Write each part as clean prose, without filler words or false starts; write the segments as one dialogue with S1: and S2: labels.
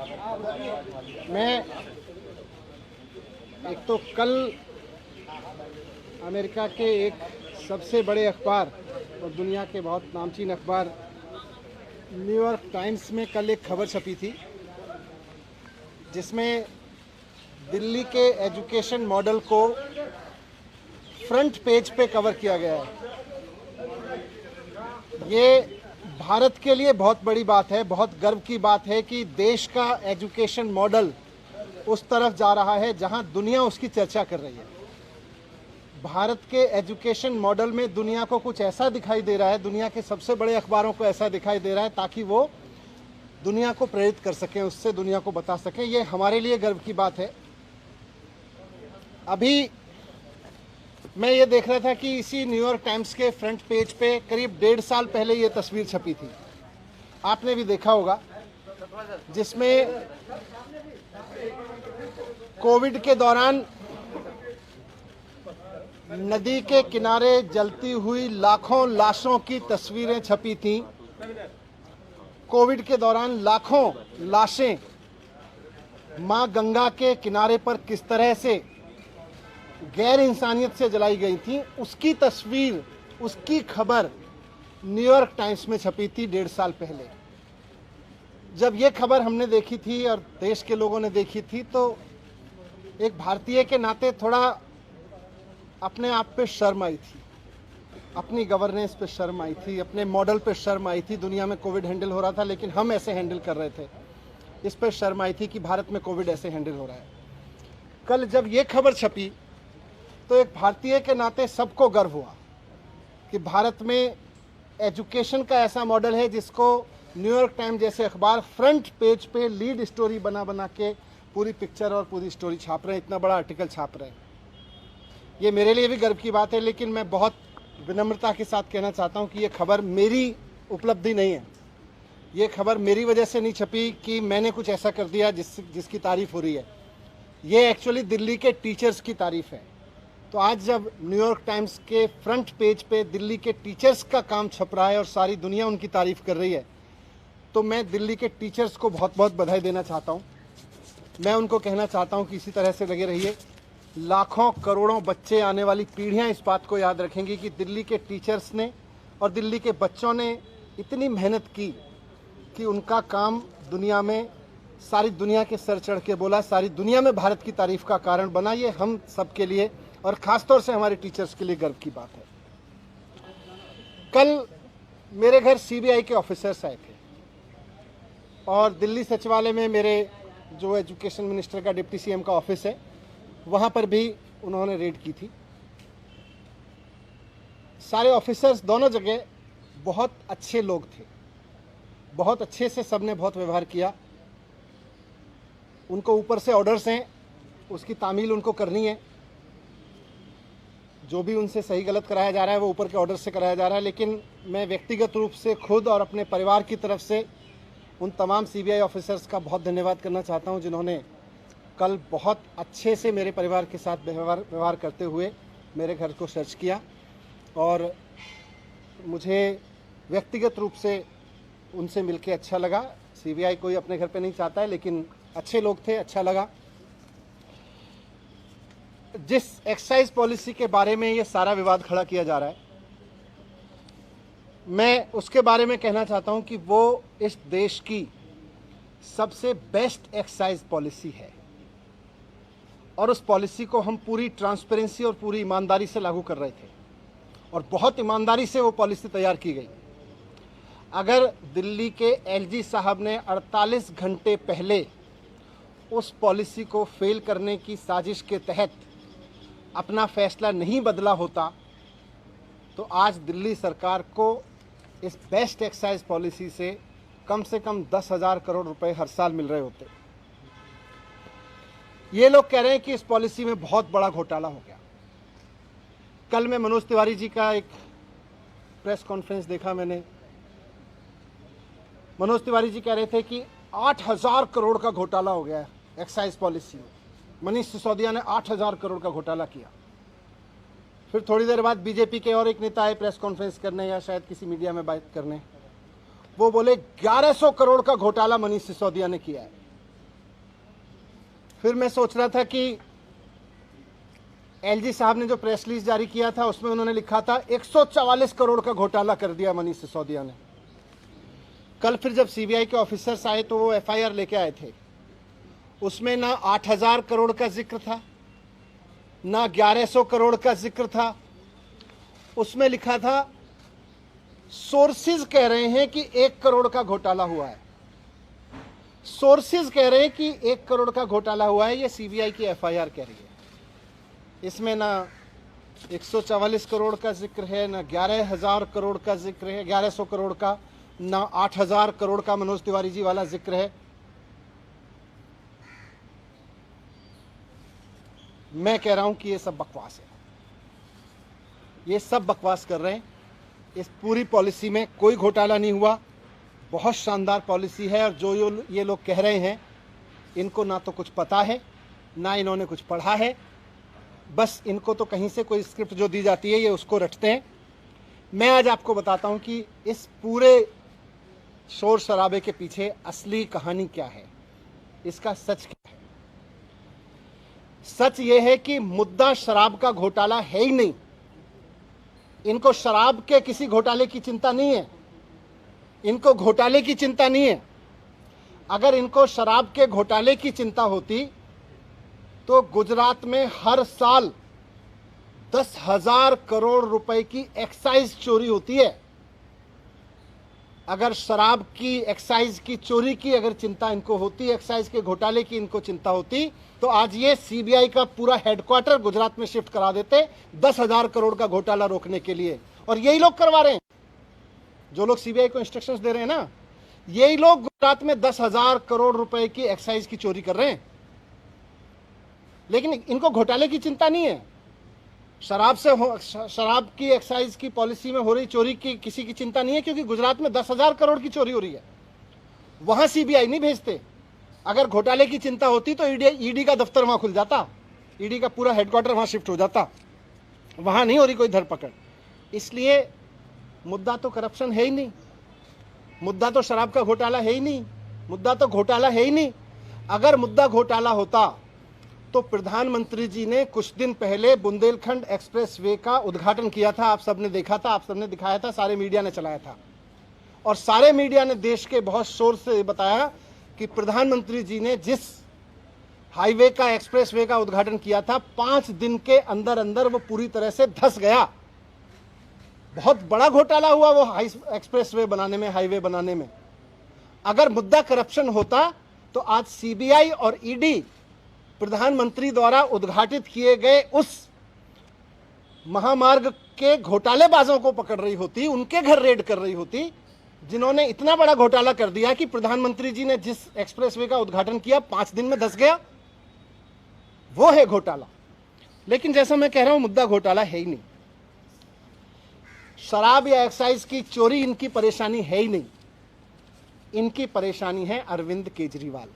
S1: मैं एक तो कल अमेरिका के एक सबसे बड़े अखबार और दुनिया के बहुत नामचीन अखबार न्यूयॉर्क टाइम्स में कल एक खबर छपी थी जिसमें दिल्ली के एजुकेशन मॉडल को फ्रंट पेज पे कवर किया गया है। ये भारत के लिए बहुत बड़ी बात है, बहुत गर्व की बात है कि देश का एजुकेशन मॉडल उस तरफ जा रहा है जहां दुनिया उसकी चर्चा कर रही है। भारत के एजुकेशन मॉडल में दुनिया को कुछ ऐसा दिखाई दे रहा है, दुनिया के सबसे बड़े अखबारों को ऐसा दिखाई दे रहा है ताकि वो दुनिया को प्रेरित कर सकें, उससे दुनिया को बता सकें। ये हमारे लिए गर्व की बात है। अभी मैं ये देख रहा था कि इसी न्यूयॉर्क टाइम्स के फ्रंट पेज पे करीब 1.5 साल पहले ये तस्वीर छपी थी, आपने भी देखा होगा, जिसमें कोविड के दौरान नदी के किनारे जलती हुई लाखों लाशों की तस्वीरें छपी थीं। कोविड के दौरान लाखों लाशें मां गंगा के किनारे पर किस तरह से गैर इंसानियत से जलाई गई थी, उसकी तस्वीर, उसकी खबर न्यूयॉर्क टाइम्स में छपी थी 1.5 साल पहले। जब ये खबर हमने देखी थी और देश के लोगों ने देखी थी तो एक भारतीय के नाते थोड़ा अपने आप पे शर्म आई थी, अपनी गवर्नेंस पे शर्म आई थी, अपने मॉडल पे शर्म आई थी। दुनिया में कोविड हैंडल हो रहा था लेकिन हम ऐसे हैंडल कर रहे थे, इस पे शर्म आई थी कि भारत में कोविड ऐसे हैंडल हो रहा है। कल जब ये खबर छपी तो एक भारतीय के नाते सबको गर्व हुआ कि भारत में एजुकेशन का ऐसा मॉडल है जिसको न्यूयॉर्क टाइम्स जैसे अखबार फ्रंट पेज पे लीड स्टोरी बना बना के पूरी पिक्चर और पूरी स्टोरी छाप रहे हैं, इतना बड़ा आर्टिकल छाप रहे हैं। ये मेरे लिए भी गर्व की बात है, लेकिन मैं बहुत विनम्रता के साथ कहना चाहता हूँ कि ये खबर मेरी उपलब्धि नहीं है। ये खबर मेरी वजह से नहीं छपी कि मैंने कुछ ऐसा कर दिया जिसकी तारीफ हो रही है। ये एक्चुअली दिल्ली के टीचर्स की तारीफ है। तो आज जब न्यूयॉर्क टाइम्स के फ्रंट पेज पे दिल्ली के टीचर्स का काम छप रहा है और सारी दुनिया उनकी तारीफ कर रही है, तो मैं दिल्ली के टीचर्स को बहुत बहुत बधाई देना चाहता हूँ। मैं उनको कहना चाहता हूँ कि इसी तरह से लगे रहिए। लाखों करोड़ों बच्चे, आने वाली पीढ़ियाँ इस बात को याद रखेंगी कि दिल्ली के टीचर्स ने और दिल्ली के बच्चों ने इतनी मेहनत की कि उनका काम दुनिया में, सारी दुनिया के सर चढ़ के बोला, सारी दुनिया में भारत की तारीफ का कारण बना। ये हम सब के लिए और ख़ासतौर से हमारे टीचर्स के लिए गर्व की बात है। कल मेरे घर सीबीआई के ऑफिसर्स आए थे और दिल्ली सचिवालय में मेरे जो एजुकेशन मिनिस्टर का, डिप्टी सीएम का ऑफिस है, वहाँ पर भी उन्होंने रेड की थी। सारे ऑफिसर्स दोनों जगह बहुत अच्छे लोग थे, बहुत अच्छे से सबने बहुत व्यवहार किया। उनको ऊपर से ऑर्डर्स हैं, उसकी तामील उनको करनी है। जो भी उनसे सही गलत कराया जा रहा है वो ऊपर के ऑर्डर से कराया जा रहा है। लेकिन मैं व्यक्तिगत रूप से खुद और अपने परिवार की तरफ से उन तमाम सीबीआई ऑफिसर्स का बहुत धन्यवाद करना चाहता हूं जिन्होंने कल बहुत अच्छे से मेरे परिवार के साथ व्यवहार करते हुए मेरे घर को सर्च किया। और मुझे व्यक्तिगत रूप से उनसे मिलके अच्छा लगा। सीबीआई कोई अपने घर पे नहीं चाहता है, लेकिन अच्छे लोग थे, अच्छा लगा। जिस एक्साइज पॉलिसी के बारे में ये सारा विवाद खड़ा किया जा रहा है, मैं उसके बारे में कहना चाहता हूं कि वो इस देश की सबसे बेस्ट एक्साइज पॉलिसी है और उस पॉलिसी को हम पूरी ट्रांसपेरेंसी और पूरी ईमानदारी से लागू कर रहे थे और बहुत ईमानदारी से वो पॉलिसी तैयार की गई। अगर दिल्ली के एलजी साहब ने 48 घंटे पहले उस पॉलिसी को फेल करने की साजिश के तहत अपना फैसला नहीं बदला होता तो आज दिल्ली सरकार को इस बेस्ट एक्साइज पॉलिसी से कम 10,000 करोड़ रुपए हर साल मिल रहे होते। ये लोग कह रहे हैं कि इस पॉलिसी में बहुत बड़ा घोटाला हो गया। कल मैं मनोज तिवारी जी का एक प्रेस कॉन्फ्रेंस देखा मैंने। मनोज तिवारी जी कह रहे थे कि 8,000 करोड़ का घोटाला हो गया है एक्साइज पॉलिसी में। मनीष सिसोदिया ने 8,000 करोड़ का घोटाला किया। फिर थोड़ी देर बाद बीजेपी के और एक नेता आए प्रेस कॉन्फ्रेंस करने या शायद किसी मीडिया में बात करने, वो बोले 1100 करोड़ का घोटाला मनीष सिसोदिया ने किया है। फिर मैं सोच रहा था कि एलजी साहब ने जो प्रेस रिलीज जारी किया था उसमें उन्होंने लिखा था 144 करोड़ का घोटाला कर दिया मनीष सिसोदिया ने। कल फिर जब सीबीआई के ऑफिसर्स आए तो वो एफआईआर लेके आए थे, उसमें ना 8000 करोड़ का जिक्र था, ना 1100 करोड़ का जिक्र था। उसमें लिखा था सोर्सेज कह रहे हैं कि 1 करोड़ का घोटाला हुआ है। सोर्सेज कह रहे हैं कि 1 करोड़ का घोटाला हुआ है, ये सीबीआई की एफआईआर कह रही है। इसमें ना 144 करोड़ का जिक्र है, ना 11,000 करोड़ का जिक्र है, 1100 करोड़ का, ना 8,000 करोड़ का मनोज तिवारी जी वाला जिक्र है। मैं कह रहा हूं कि ये सब बकवास है, ये सब बकवास कर रहे हैं। इस पूरी पॉलिसी में कोई घोटाला नहीं हुआ, बहुत शानदार पॉलिसी है। और जो ये लोग कह रहे हैं, इनको ना तो कुछ पता है, ना इन्होंने कुछ पढ़ा है, बस इनको तो कहीं से कोई स्क्रिप्ट जो दी जाती है ये उसको रटते हैं। मैं आज आपको बताता हूं कि इस पूरे शोर शराबे के पीछे असली कहानी क्या है, इसका सच क्या है। सच ये है कि मुद्दा शराब का घोटाला है ही नहीं। इनको शराब के किसी घोटाले की चिंता नहीं है, इनको घोटाले की चिंता नहीं है। अगर इनको शराब के घोटाले की चिंता होती तो गुजरात में हर साल 10,000 करोड़ रुपए की एक्साइज चोरी होती है। अगर शराब की एक्साइज की चोरी की अगर चिंता इनको होती, एक्साइज के घोटाले की इनको चिंता होती, तो आज ये सीबीआई का पूरा हेडक्वार्टर गुजरात में शिफ्ट करा देते 10,000 करोड़ का घोटाला रोकने के लिए। और यही लोग करवा रहे हैं, जो लोग सीबीआई को इंस्ट्रक्शंस दे रहे हैं ना, यही लोग गुजरात में 10,000 करोड़ रुपए की एक्साइज की चोरी कर रहे हैं। लेकिन इनको घोटाले की चिंता नहीं है, शराब की एक्साइज की पॉलिसी में हो रही चोरी की किसी की चिंता नहीं है, क्योंकि गुजरात में 10,000 करोड़ की चोरी हो रही है। वहां सीबीआई नहीं भेजते। अगर घोटाले की चिंता होती तो ईडी का दफ्तर वहां खुल जाता, ईडी का पूरा हेडक्वार्टर वहां शिफ्ट हो जाता। वहां नहीं हो रही कोई धरपकड़। इसलिए मुद्दा तो करप्शन है ही नहीं, मुद्दा तो शराब का घोटाला है ही नहीं, मुद्दा तो घोटाला है ही नहीं। अगर मुद्दा घोटाला होता तो प्रधानमंत्री जी ने कुछ दिन पहले बुंदेलखंड एक्सप्रेस वे का उद्घाटन किया था। आप सबने देखा था, आप सबने दिखाया था, सारे मीडिया ने चलाया था। और सारे मीडिया ने देश के बहुत शोर से बताया कि प्रधानमंत्री जी ने जिस हाईवे का, एक्सप्रेस वे का उद्घाटन किया था, 5 दिन के अंदर अंदर वो पूरी तरह से धंस गया। बहुत बड़ा घोटाला हुआ वो एक्सप्रेस वे बनाने में, हाईवे बनाने में। अगर मुद्दा करप्शन होता तो आज सीबीआई और ईडी प्रधानमंत्री द्वारा उद्घाटित किए गए उस महामार्ग के घोटालेबाजों को पकड़ रही होती, उनके घर रेड कर रही होती, जिन्होंने इतना बड़ा घोटाला कर दिया कि प्रधानमंत्री जी ने जिस एक्सप्रेसवे का उद्घाटन किया 5 दिन में धंस गया। वो है घोटाला। लेकिन जैसा मैं कह रहा हूं, मुद्दा घोटाला है ही नहीं। शराब या एक्साइज की चोरी इनकी परेशानी है ही नहीं। इनकी परेशानी है अरविंद केजरीवाल।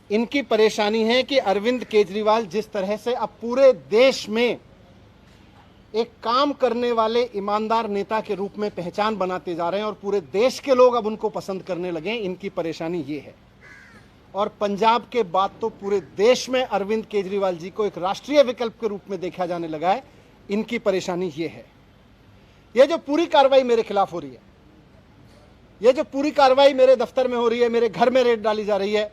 S1: इनकी परेशानी है कि अरविंद केजरीवाल जिस तरह से अब पूरे देश में एक काम करने वाले ईमानदार नेता के रूप में पहचान बनाते जा रहे हैं और पूरे देश के लोग अब उनको पसंद करने लगे, इनकी परेशानी ये है। और पंजाब के बाद तो पूरे देश में अरविंद केजरीवाल जी को एक राष्ट्रीय विकल्प के रूप में देखा जाने लगा है। इनकी परेशानी ये है। ये जो पूरी कार्रवाई मेरे खिलाफ हो रही है, ये जो पूरी कार्रवाई मेरे दफ्तर में हो रही है, मेरे घर में रेड डाली जा रही है,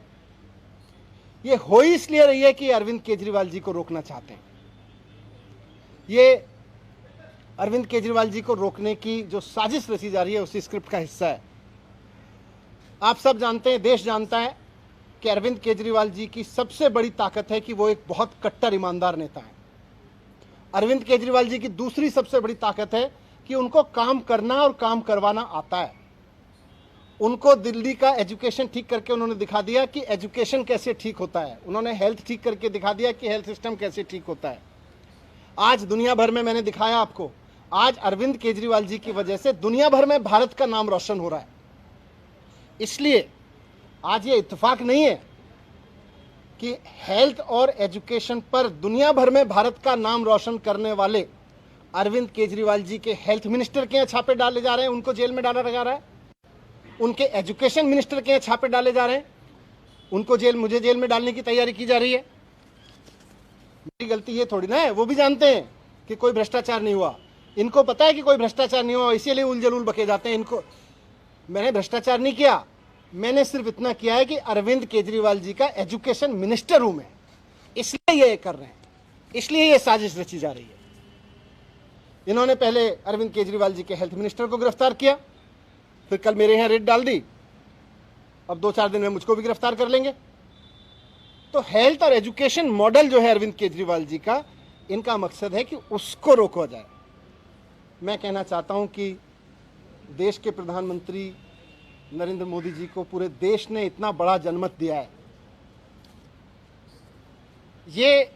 S1: ये हो ही इसलिए रही है कि अरविंद केजरीवाल जी को रोकना चाहते हैं। ये अरविंद केजरीवाल जी को रोकने की जो साजिश रची जा रही है उसी स्क्रिप्ट का हिस्सा है। आप सब जानते हैं, देश जानता है कि अरविंद केजरीवाल जी की सबसे बड़ी ताकत है कि वो एक बहुत कट्टर ईमानदार नेता है। अरविंद केजरीवाल जी की दूसरी सबसे बड़ी ताकत है कि उनको काम करना और काम करवाना आता है। उनको दिल्ली का एजुकेशन ठीक करके उन्होंने दिखा दिया कि एजुकेशन कैसे ठीक होता है। उन्होंने हेल्थ ठीक करके दिखा दिया कि हेल्थ सिस्टम कैसे ठीक होता है। आज दुनिया भर में मैंने दिखाया आपको, आज अरविंद केजरीवाल जी की वजह से दुनिया भर में भारत का नाम रोशन हो रहा है। इसलिए आज ये इत्तेफाक नहीं है कि हेल्थ और एजुकेशन पर दुनिया भर में भारत का नाम रोशन करने वाले अरविंद केजरीवाल जी के हेल्थ मिनिस्टर के यहाँ छापे डाले जा रहे हैं, उनको जेल में डाला जा रहा है। उनके एजुकेशन मिनिस्टर के यहाँ छापे डाले जा रहे हैं। उनको जेल, मुझे जेल में डालने की तैयारी की जा रही है। मेरी गलती ये थोड़ी ना है, वो भी जानते हैं कि कोई भ्रष्टाचार नहीं हुआ। इनको पता है कि कोई भ्रष्टाचार नहीं हुआ, इसीलिए उलझुल बके जाते हैं। इनको, मैंने भ्रष्टाचार नहीं किया, मैंने सिर्फ इतना किया है कि अरविंद केजरीवाल जी का एजुकेशन मिनिस्टर हूं मैं, इसलिए ये कर रहे हैं, इसलिए ये साजिश रची जा रही है। इन्होंने पहले अरविंद केजरीवाल जी के हेल्थ मिनिस्टर को गिरफ्तार किया, फिर कल मेरे यहां रेड डाल दी, अब 2-4 दिन में मुझको भी गिरफ्तार कर लेंगे। तो हेल्थ और एजुकेशन मॉडल जो है अरविंद केजरीवाल जी का, इनका मकसद है कि उसको रोका जाए। मैं कहना चाहता हूं कि देश के प्रधानमंत्री नरेंद्र मोदी जी को पूरे देश ने इतना बड़ा जनमत दिया है, ये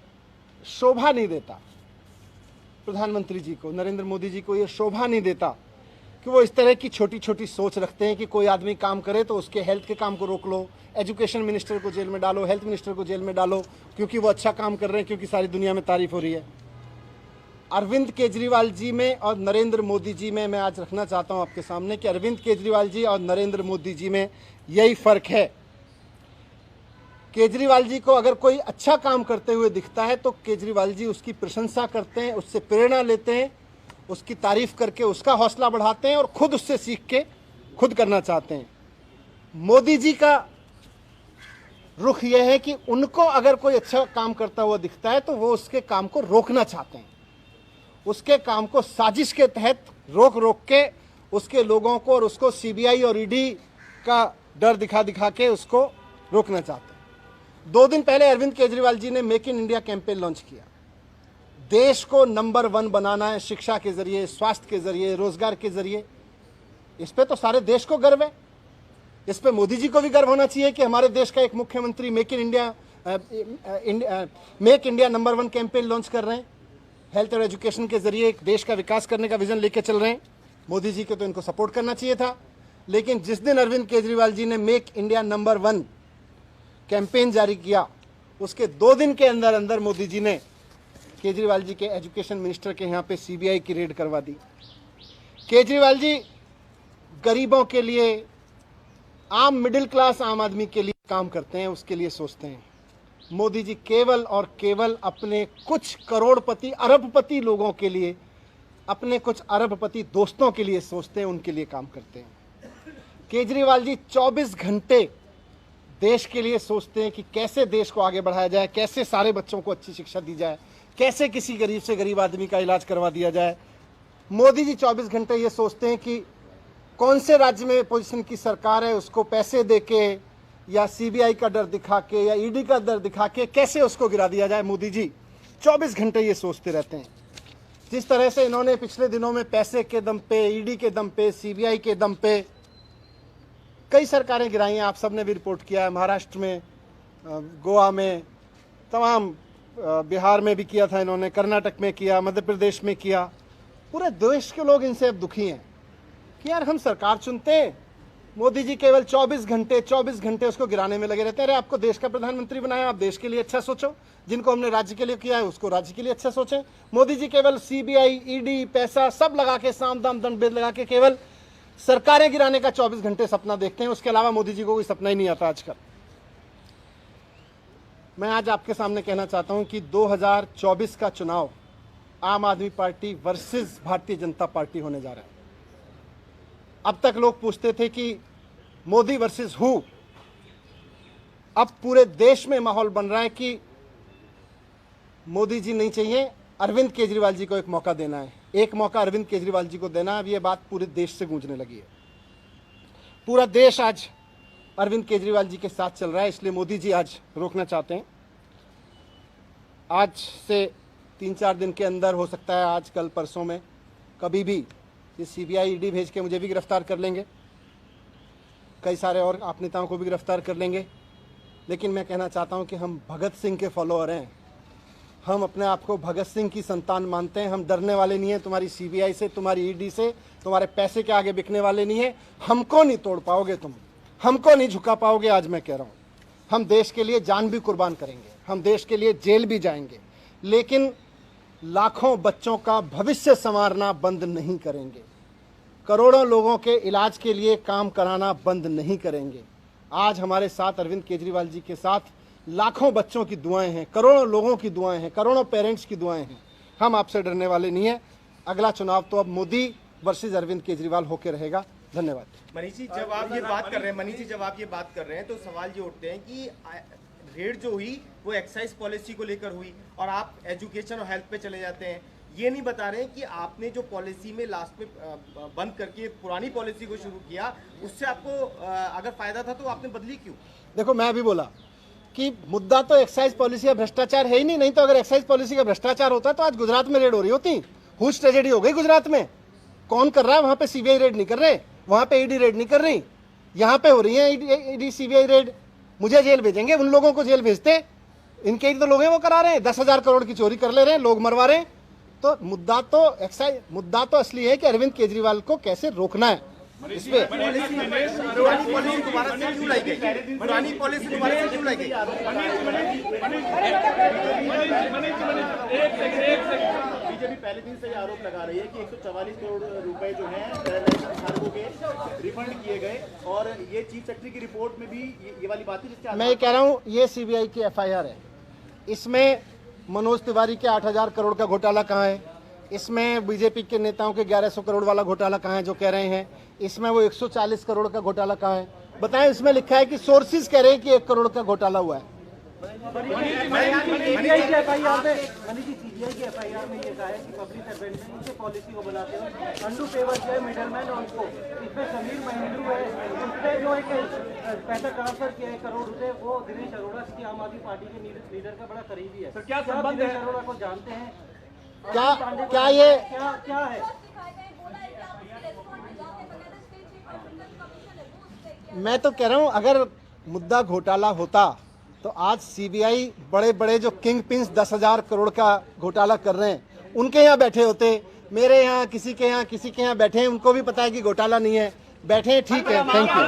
S1: शोभा नहीं देता प्रधानमंत्री जी को, नरेंद्र मोदी जी को ये शोभा नहीं देता कि वो इस तरह की छोटी छोटी सोच रखते हैं कि कोई आदमी काम करे तो उसके हेल्थ के काम को रोक लो, एजुकेशन मिनिस्टर को जेल में डालो, हेल्थ मिनिस्टर को जेल में डालो, क्योंकि वो अच्छा काम कर रहे हैं, क्योंकि सारी दुनिया में तारीफ हो रही है। अरविंद केजरीवाल जी में और नरेंद्र मोदी जी में मैं आज रखना चाहता हूं आपके सामने कि अरविंद केजरीवाल जी और नरेंद्र मोदी जी में यही फर्क है। केजरीवाल जी को अगर कोई अच्छा काम करते हुए दिखता है तो केजरीवाल जी उसकी प्रशंसा करते हैं, उससे प्रेरणा लेते हैं, उसकी तारीफ करके उसका हौसला बढ़ाते हैं और खुद उससे सीख के खुद करना चाहते हैं। मोदी जी का रुख यह है कि उनको अगर कोई अच्छा काम करता हुआ दिखता है तो वो उसके काम को रोकना चाहते हैं, उसके काम को साजिश के तहत रोक रोक के उसके लोगों को और उसको सीबीआई और ईडी का डर दिखा दिखा के उसको रोकना चाहते हैं। 2 दिन पहले अरविंद केजरीवाल जी ने make in India campaign launch किया। देश को नंबर 1 बनाना है, शिक्षा के जरिए, स्वास्थ्य के जरिए, रोजगार के जरिए। इस पे तो सारे देश को गर्व है, इस पे मोदी जी को भी गर्व होना चाहिए कि हमारे देश का एक मुख्यमंत्री make India number 1 campaign launch कर रहे हैं, हेल्थ और एजुकेशन के जरिए एक देश का विकास करने का विजन लेके चल रहे हैं। मोदी जी को तो इनको सपोर्ट करना चाहिए था। लेकिन जिस दिन अरविंद केजरीवाल जी ने मेक इंडिया नंबर 1 कैंपेन जारी किया, उसके 2 दिन के अंदर अंदर मोदी जी ने केजरीवाल जी के एजुकेशन मिनिस्टर के यहाँ पे सीबीआई की रेड करवा दी। केजरीवाल जी गरीबों के लिए, आम मिडिल क्लास आम आदमी के लिए काम करते हैं, उसके लिए सोचते हैं। मोदी जी केवल और केवल अपने कुछ करोड़पति अरबपति लोगों के लिए, अपने कुछ अरबपति दोस्तों के लिए सोचते हैं, उनके लिए काम करते हैं। केजरीवाल जी 24 घंटे देश के लिए सोचते हैं कि कैसे देश को आगे बढ़ाया जाए, कैसे सारे बच्चों को अच्छी शिक्षा दी जाए, कैसे किसी गरीब से गरीब आदमी का इलाज करवा दिया जाए। मोदी जी 24 घंटे ये सोचते हैं कि कौन से राज्य में पोजीशन की सरकार है, उसको पैसे देके या सीबीआई का डर दिखा के या ईडी का डर दिखा के कैसे उसको गिरा दिया जाए। मोदी जी 24 घंटे ये सोचते रहते हैं। जिस तरह से इन्होंने पिछले दिनों में पैसे के दम पे, ईडी के दम पे, सीबीआई के दम पे कई सरकारें गिराई हैं, आप सबने भी रिपोर्ट किया है। महाराष्ट्र में, गोवा में, तमाम बिहार में भी किया था इन्होंने, कर्नाटक में किया, मध्य प्रदेश में किया। पूरे देश के लोग इनसे अब दुखी हैं कि यार हम सरकार चुनते हैं, मोदी जी केवल 24 घंटे उसको गिराने में लगे रहते हैं। अरे आपको देश का प्रधानमंत्री बनाया, आप देश के लिए अच्छा सोचो, जिनको हमने राज्य के लिए किया है उसको राज्य के लिए अच्छा सोचें। मोदी जी केवल सीबीआई, ईडी, पैसा सब लगा के, साम दाम दंड भेद लगा के केवल सरकारें गिराने का 24 घंटे सपना देखते हैं। उसके अलावा मोदी जी को कोई सपना ही नहीं आता आजकल। मैं आज आपके सामने कहना चाहता हूं कि 2024 का चुनाव आम आदमी party versus Bharatiya Janata party होने जा रहा है। अब तक लोग पूछते थे कि मोदी वर्सेस हु, अब पूरे देश में माहौल बन रहा है कि मोदी जी नहीं चाहिए, अरविंद केजरीवाल जी को एक मौका देना है, एक मौका अरविंद केजरीवाल जी को देना है। अब ये बात पूरे देश से गूंजने लगी है। पूरा देश आज अरविंद केजरीवाल जी के साथ चल रहा है, इसलिए मोदी जी आज रोकना चाहते हैं। आज से 3-4 दिन के अंदर, हो सकता है आज कल परसों में, कभी भी ये सीबीआई ईडी भेज के मुझे भी गिरफ्तार कर लेंगे, कई सारे और आप नेताओं को भी गिरफ्तार कर लेंगे। लेकिन मैं कहना चाहता हूं कि हम भगत सिंह के फॉलोअर हैं, हम अपने आप को भगत सिंह की संतान मानते हैं। हम डरने वाले नहीं हैं तुम्हारी सीबीआई से, तुम्हारी ईडी से, तुम्हारे पैसे के आगे बिकने वाले नहीं हैं। हमको नहीं तोड़ पाओगे तुम, हमको नहीं झुका पाओगे। आज मैं कह रहा हूं, हम देश के लिए जान भी कुर्बान करेंगे, हम देश के लिए जेल भी जाएंगे, लेकिन लाखों बच्चों का भविष्य संवारना बंद नहीं करेंगे, करोड़ों लोगों के इलाज के लिए काम कराना बंद नहीं करेंगे। आज हमारे साथ अरविंद केजरीवाल जी के साथ लाखों बच्चों की दुआएं हैं, करोड़ों लोगों की दुआएं हैं, करोड़ों पेरेंट्स की दुआएं हैं। हम आपसे डरने वाले नहीं हैं। अगला चुनाव तो अब मोदी वर्सेस अरविंद केजरीवाल होकर रहेगा। धन्यवाद।
S2: मनीष जी, जब आप ये बात कर रहे हैं, तो सवाल ये उठते हैं कि रेड जो हुई वो एक्साइज पॉलिसी को लेकर हुई और आप एजुकेशन और हेल्थ पे चले जाते हैं। ये नहीं बता रहे हैं कि आपने जो पॉलिसी में लास्ट में बंद करके पुरानी पॉलिसी को शुरू किया, उससे आपको अगर फायदा था तो आपने बदली क्यों?
S1: देखो, मैं अभी बोला कि मुद्दा तो एक्साइज पॉलिसी या भ्रष्टाचार है ही नहीं तो अगर एक्साइज पॉलिसी का भ्रष्टाचार होता तो आज गुजरात में रेड हो रही होती। हुज ट्रेजेडी हो गई गुजरात में। कौन कर रहा है? वहां पे सीबीआई रेड नहीं कर रहे, वहां पे ईडी रेड नहीं कर रही, यहाँ पे हो रही है ईडी सीबीआई रेड। मुझे जेल भेजेंगे, उन लोगों को जेल भेजते। इनके ही तो लोग हैं, वो करा रहे हैं, 10,000 करोड़ की चोरी कर ले रहे हैं, लोग मरवा रहे हैं। तो मुद्दा तो असली है कि अरविंद केजरीवाल को कैसे रोकना है। इस पे
S2: पुरानी पॉलिसी दोबारा से क्यों लाई गई?
S3: बीजेपी पहले दिन से ये आरोप लगा रही है कि 144 करोड़ रुपए जो हैं धारकों के रिफंड किए गए और ये चीफ सेक्रेटरी की रिपोर्ट में भी ये वाली बात है जिसके
S1: मैं कह रहा हूँ ये सीबीआई की एफआईआर है। इसमें मनोज तिवारी के 8,000 करोड़ का घोटाला कहाँ है? इसमें बीजेपी के नेताओं के 1100 करोड़ वाला घोटाला कहाँ है जो कह रहे हैं? इसमें वो 140 करोड़ का घोटाला कहाँ है? बताएं। इसमें लिखा है कि सोर्सेज कह रहे हैं कि 1 करोड़ का घोटाला हुआ है।
S4: सीबीआई की एफआईआर में ये कहा है कि पब्लिक सर्वेंट ने उनके पॉलिसी को बनाते हुए अंडू फेवर किया है मिडलमैन और उनको। इसमें समीर महिंद्रू है, उसने जो एक पैसा ट्रांसफर किया है करोड़ रुपए, वो दिनेश अरोड़ा की आम आदमी पार्टी के लीडर का बड़ा करीबी है। क्या संबंध है? दिनेश अरोड़ा को जानते हैं?
S1: क्या ये
S4: क्या है?
S1: मैं तो कह रहा हूं अगर मुद्दा घोटाला होता तो आज सीबीआई बड़े बड़े जो किंग पिंस 10,000 करोड़ का घोटाला कर रहे हैं उनके यहाँ बैठे होते। मेरे यहाँ किसी के यहाँ बैठे हैं, उनको भी पता है कि घोटाला नहीं है, बैठे हैं, ठीक है। Thank you.